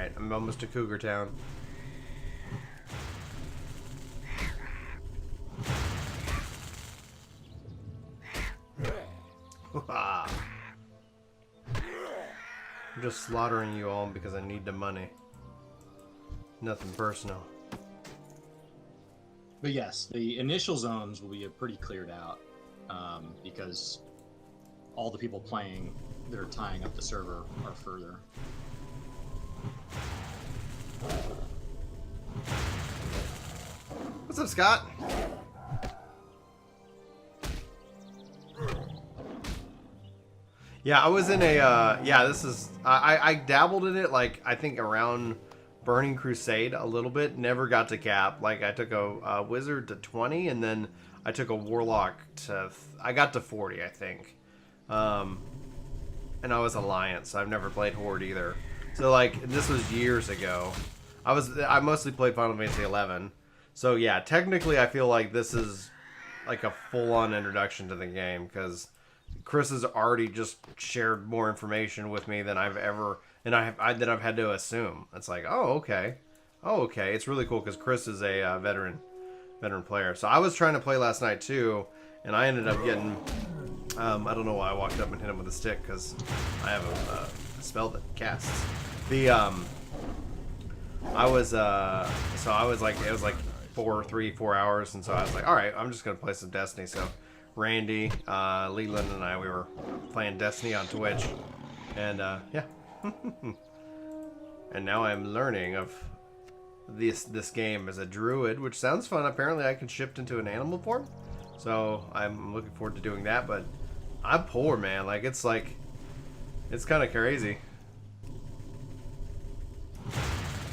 Alright, I'm almost to Cougar Town. I'm just slaughtering you all because I need the money. Nothing personal. But yes, the initial zones will be pretty cleared out because all the people playing that are tying up the server are further. What's up, Scott? Yeah, I was in a, this is, I dabbled in it, like, I think around Burning Crusade a little bit, never got to cap. Like, I took a Wizard to 20, and then I took a Warlock to, I got to 40, I think. And I was Alliance, so I've never played Horde either. So, like, this was years ago. I mostly played Final Fantasy XI. So, yeah, technically I feel like this is, like, a full-on introduction to the game, because Chris has already just shared more information with me than I've ever, and that I've had to assume. It's like, oh, okay. Oh, okay. It's really cool, because Chris is a veteran player. So I was trying to play last night, too, and I ended up getting... I don't know why I walked up and hit him with a stick, because I have a spell that casts. The, I was like, it was like 4 hours, and so I was like, alright, I'm just going to play some Destiny. So Randy, Leland, and I, we were playing Destiny on Twitch, and, yeah. And now I'm learning of this game as a druid, which sounds fun. Apparently I can shift into an animal form, so I'm looking forward to doing that, but I'm poor, man. Like, it's kind of crazy.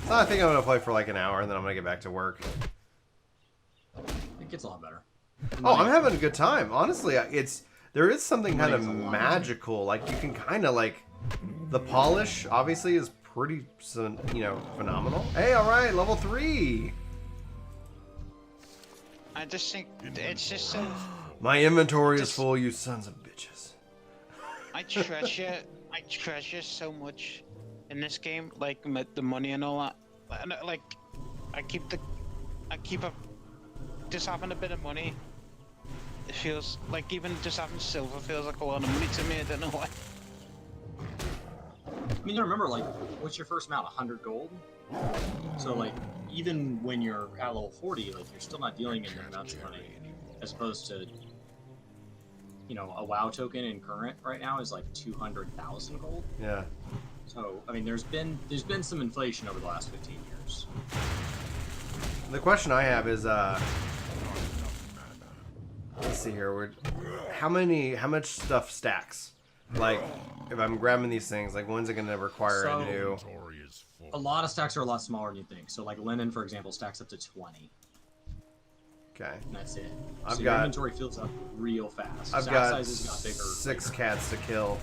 So I think I'm going to play for like an hour, and then I'm going to get back to work. It gets a lot better. Oh, I'm having a good time. Honestly, there is something kind of magical. Like, you can kind of, like, the polish, obviously, is pretty, phenomenal. Hey, all right, level 3. I just think it's just so... My inventory is full, you sons of bitches. I treasure so much in this game, like the money and all that. And, like, I keep just having a bit of money. It feels like even just having silver feels like a lot of money to me. I don't know why. I mean, remember, like, what's your first amount? 100 gold? So, like, even when you're at level 40, like, you're still not dealing in the amounts of money. As opposed to, a WoW token in current right now is like 200,000 gold. Yeah. So, I mean, there's been some inflation over the last 15 years. The question I have is, let's see here. How much stuff stacks? Like, if I'm grabbing these things, like, when's it going to require a new... A lot of stacks are a lot smaller than you think. So, like, linen, for example, stacks up to 20. Okay. And that's it. I've your inventory fills up real fast. I've got 6 cats to kill.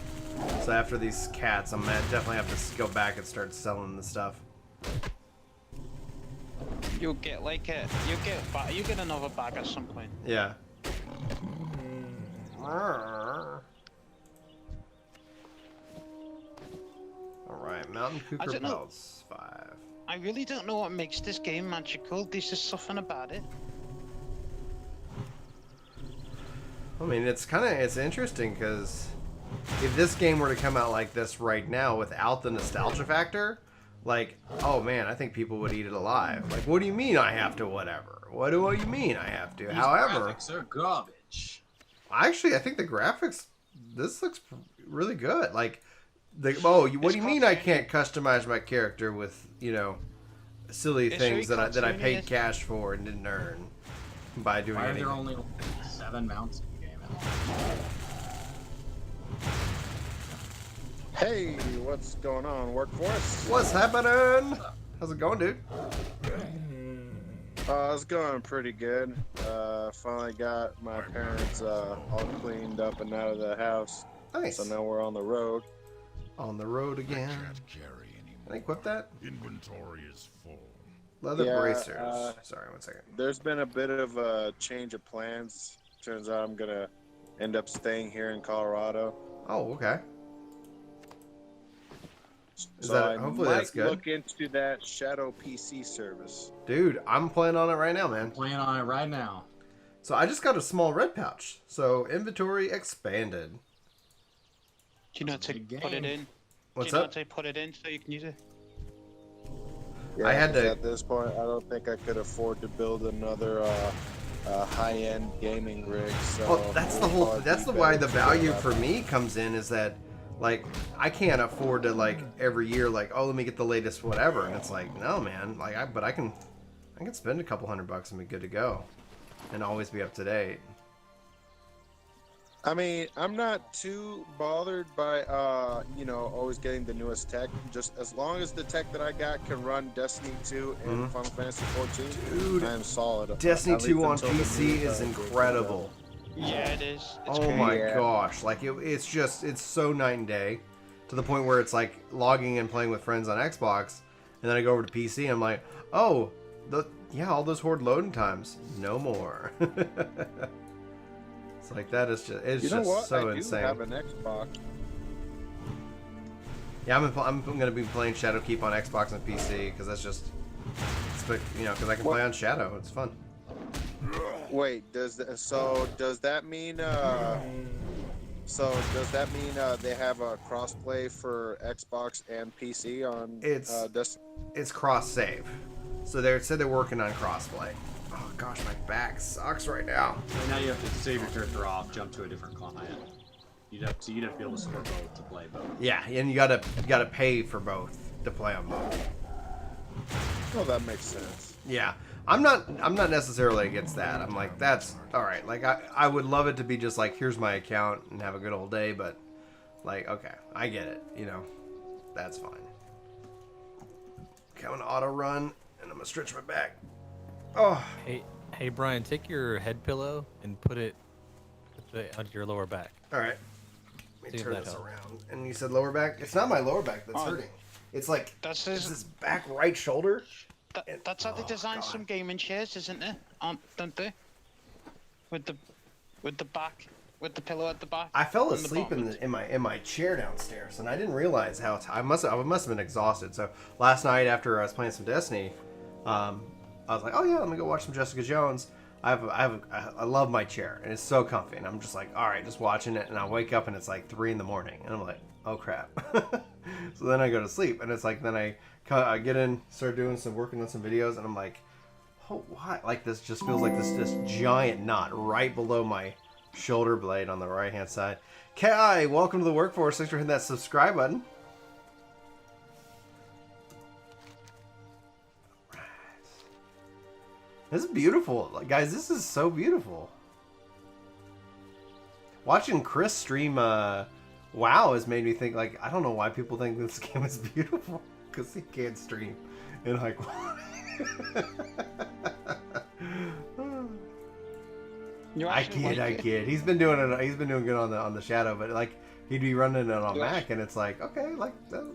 So after these cats, I'm gonna definitely have to go back and start selling the stuff. You'll get like you get another bag at some point. Yeah. Alright, Mountain Cougar Pelts 5. I really don't know what makes this game magical. There's just something about it. I mean, it's interesting, because if this game were to come out like this right now without the nostalgia factor, like, oh man, I think people would eat it alive. Like, what do you mean I have to whatever? What do you mean I have to? These However, graphics are garbage. Actually, I think the graphics, this looks really good. Like, what do you mean I can't customize my character with, silly things that I paid cash for and didn't earn by doing anything? Why are there only 7 mounts in the game? Hey, what's going on, workforce? What's happening? How's it going, dude? It's going pretty good. Finally got my parents all cleaned up and out of the house. Nice. So now we're on the road. On the road again. I can't carry anymore. Can I equip that? Inventory is full. Leather bracers. Sorry, 1 second. There's been a bit of a change of plans. Turns out I'm gonna end up staying here in Colorado. Oh, okay. Is So that I hopefully might that's good, look into that Shadow PC service. dude? I'm playing on it right now, man. Playing on it right now. So I just got a small red pouch. So inventory expanded. Do you know to Big put it game. in? What's Do you know up? to put it in so you can use it? Yeah, I had 'cause to- At this point, I don't think I could afford to build another high-end gaming rig. So Well, that's the it'll whole. probably That's be the why better the to go value that for me comes in is that, like, I can't afford to like every year like, oh, let me get the latest whatever, and it's like, no, man, like, I can spend a couple $100 and be good to go, and always be up to date. I mean, I'm not too bothered by always getting the newest tech. Just as long as the tech that I got can run Destiny 2 and Mhm. Final Fantasy XIV, Dude, I am solid. Destiny At 2 least on until the PC new, is game incredible. Yeah, it is. It's Oh great. my Yeah. gosh, like it's so night and day, to the point where it's like logging and playing with friends on Xbox, and then I go over to PC and I'm like, oh, all those horde loading times, no more. It's like that is just You know what? so I do insane. have an Xbox. Yeah, I'm gonna be playing Shadowkeep on Xbox and PC because that's just, because I can play on Shadow. It's fun. Wait, does that mean they have a crossplay for Xbox and PC on Destiny? It's cross save, so they said they're working on crossplay. Oh gosh, my back sucks right now. So now you have to save your character off, jump to a different client. You'd have to be able to support both to play both. Yeah, and you gotta pay for both to play on both. Well, that makes sense. Yeah, I'm not necessarily against that. I'm like, that's all right. Like I would love it to be just like, here's my account and have a good old day, but like, okay, I get it. That's fine. Okay, I'm gonna auto run and I'm gonna stretch my back. Oh, Hey, Brian, take your head pillow and put it on your lower back. all right. Let me See if turn that this helps. around. And you said lower back? It's not my lower back that's hurting. It's like That's it's his, this back right shoulder. that's how they design God. some gaming chairs, isn't it? Don't they? With the back, with the pillow at the back. I fell on the asleep bottom. in my chair downstairs, and I didn't realize how I must have been exhausted. So last night after I was playing some Destiny, I was like, oh yeah, let me go watch some Jessica Jones. I love my chair, and it's so comfy, and I'm just like, all right, just watching it, and I wake up and it's like 3 a.m, and I'm like, oh crap. So then I go to sleep, and it's like then I get in, start working on some videos, and I'm like, oh, why? Like this just feels like this giant knot right below my shoulder blade on the right hand side. Kai, welcome to the workforce. Thanks for hitting that subscribe button. This is beautiful. Like, guys, this is so beautiful. Watching Chris stream WoW has made me think, like, I don't know why people think this game is beautiful. Because he can't stream in high quality. I kid. He's been doing it. He's been doing good on the Shadow, but like he'd be running it on Mac, and it's like, okay, like that.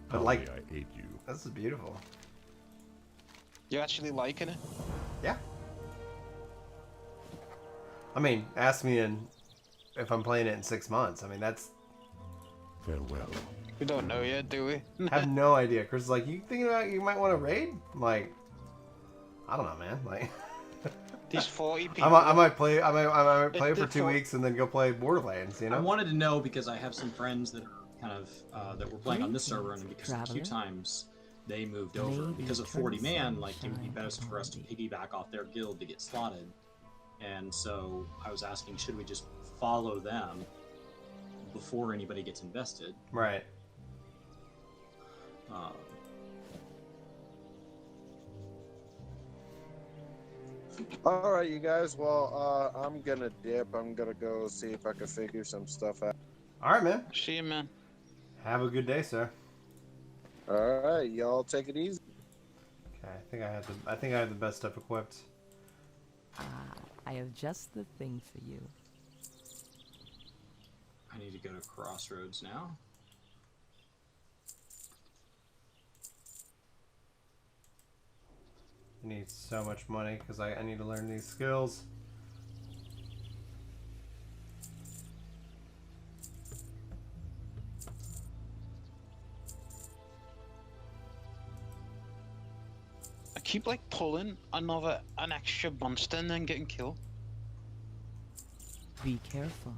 But like, I hate you. this is beautiful. You actually liking it? Yeah. I mean, ask me if I'm playing it in 6 months. I mean, that's. Farewell. We don't know yet, do we? I have no idea. Chris is like, you thinking about you might want to raid? I'm like, I don't know, man. Like, These 40 people. I might play. I might play It's for 2 weeks and then go play Borderlands. You I know. wanted to know because I have some friends that are kind of that were playing on this server, and because a few times they moved over because of 40 man. Like, it would be best for us to piggyback off their guild to get slotted. And so I was asking, should we just follow them before anybody gets invested? Right. All right, you guys. Well, I'm gonna dip. I'm gonna go see if I can figure some stuff out. All right, man. See you, man. Have a good day, sir. All right, y'all take it easy. Okay, I think I have the best stuff equipped. I have just the thing for you. I need to go to Crossroads now. I need so much money because I need to learn these skills. keep like pulling an extra monster and then getting killed. Be careful.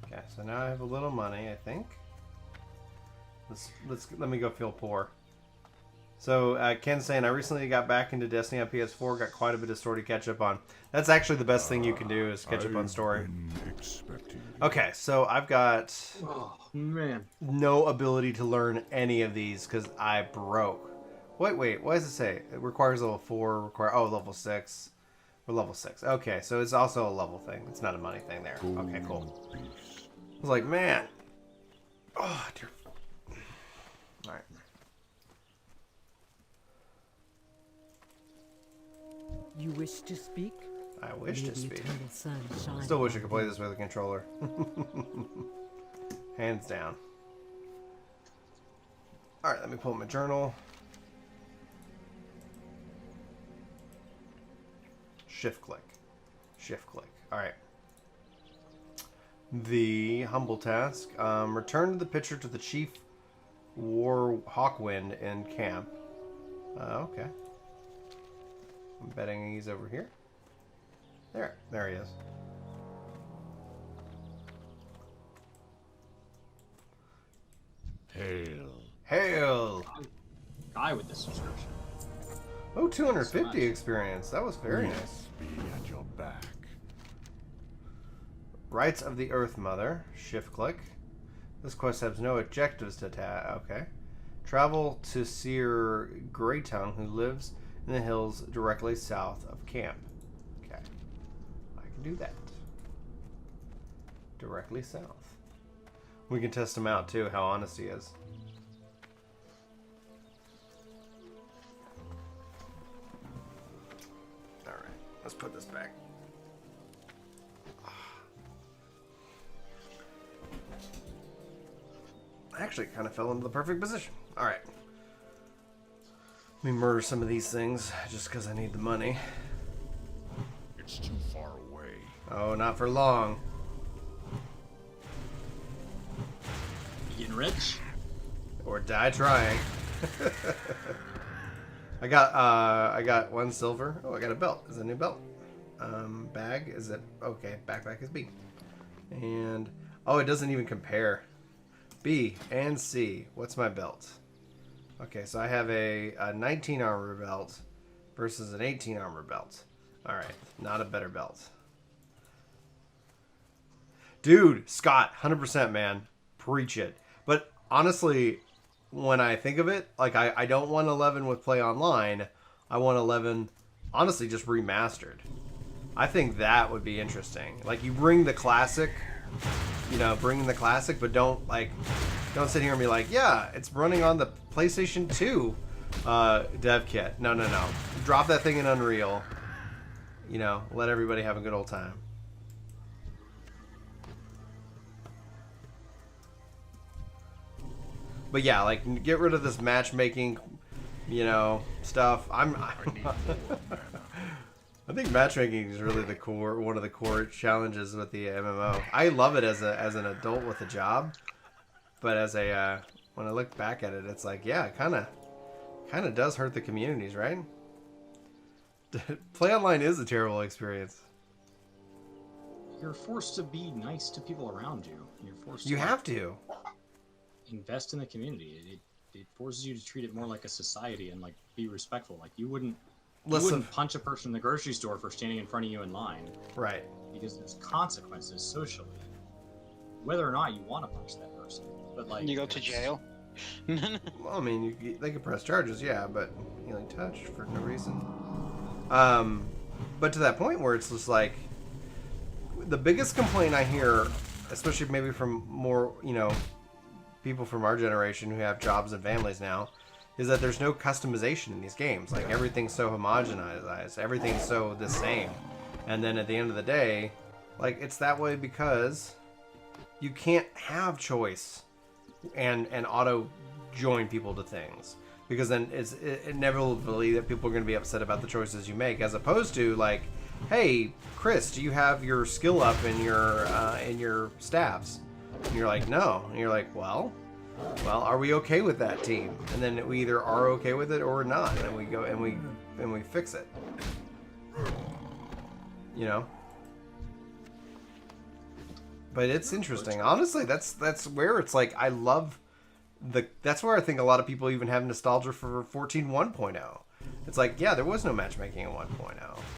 Okay, so now I have a little money, I think. Let me go feel poor. So Ken's saying, I recently got back into Destiny on PS4, got quite a bit of story to catch up on. That's actually the best thing you can do is catch up on story. Okay, so I've got Oh man. no ability to learn any of these because I broke. Wait, what does it say? It requires level 4, level 6. Or level 6. Okay, so it's also a level thing. It's not a money thing there. Okay, cool. I was like, man. Oh, dear. Alright. You wish to speak? I wish May to the speak. eternal sun shine Still wish I upon could play you. this with a controller. Hands down. Alright, let me pull up my journal. Shift click. Shift click. Alright. The humble task. Return the picture to the Chief War Hawkwind in camp. Okay. I'm betting he's over here. There he is. Hail! Guy with the subscription. Oh, 250 Nice. experience. That was very nice. Be at your back. Rights of the Earth Mother. Shift click. This quest has no objectives to okay. Travel to Seer Greytongue, who lives in the hills directly south of camp. Okay. I can do that. Directly south. We can test him out too, how honest he is. Alright, let's put this back. I actually kind of fell into the perfect position. Alright. Let me murder some of these things just because I need the money. It's too far away. Oh, not for long. You getting rich? Or die trying. I got 1 silver. Oh, I got a belt. Is it a new belt? Bag, is it? Okay, backpack is B. And, oh, it doesn't even compare. B and C. What's my belt? Okay, so I have a 19 armor belt versus an 18 armor belt. Alright, not a better belt. Dude, Scott, 100% man. Preach it. But honestly, when I think of it, like I don't want 11 with Play Online. I want 11, honestly, just remastered. I think that would be interesting. Like you bring the classic, bring the classic, but don't sit here and be like, yeah, it's running on the PlayStation 2 dev kit. No. Drop that thing in Unreal. Let everybody have a good old time. But yeah, like get rid of this matchmaking, stuff. I think matchmaking is really one of the core challenges with the MMO. I love it as an adult with a job, but when I look back at it, it's like, yeah, it kind of does hurt the communities, right? Play Online is a terrible experience. You're forced to be nice to people around you. You're forced to You have to. invest in the community. It forces you to treat it more like a society and like be respectful. Like you wouldn't punch a person in the grocery store for standing in front of you in line. Right. Because there's consequences socially. Whether or not you want to punch that person. But like You go to jail. Well, I mean, they could press charges, yeah, but healing touch for no reason. But to that point where it's just like the biggest complaint I hear, especially maybe from more, people from our generation who have jobs and families now, is that there's no customization in these games. Like everything's so homogenized, everything's so the same. And then at the end of the day, like it's that way because you can't have choice and auto join people to things, because then it's inevitably that people are going to be upset about the choices you make, as opposed to like, hey Chris, do you have your skill up in your stabs? And you're like, no. And you're like, well, Well, are we okay with that team? And then we either are okay with it or we're not, and we go and we fix it. You know. But it's interesting. Honestly, that's where it's like I love that's where I think a lot of people even have nostalgia for 14 1.0. It's like, yeah, there was no matchmaking in 1.0.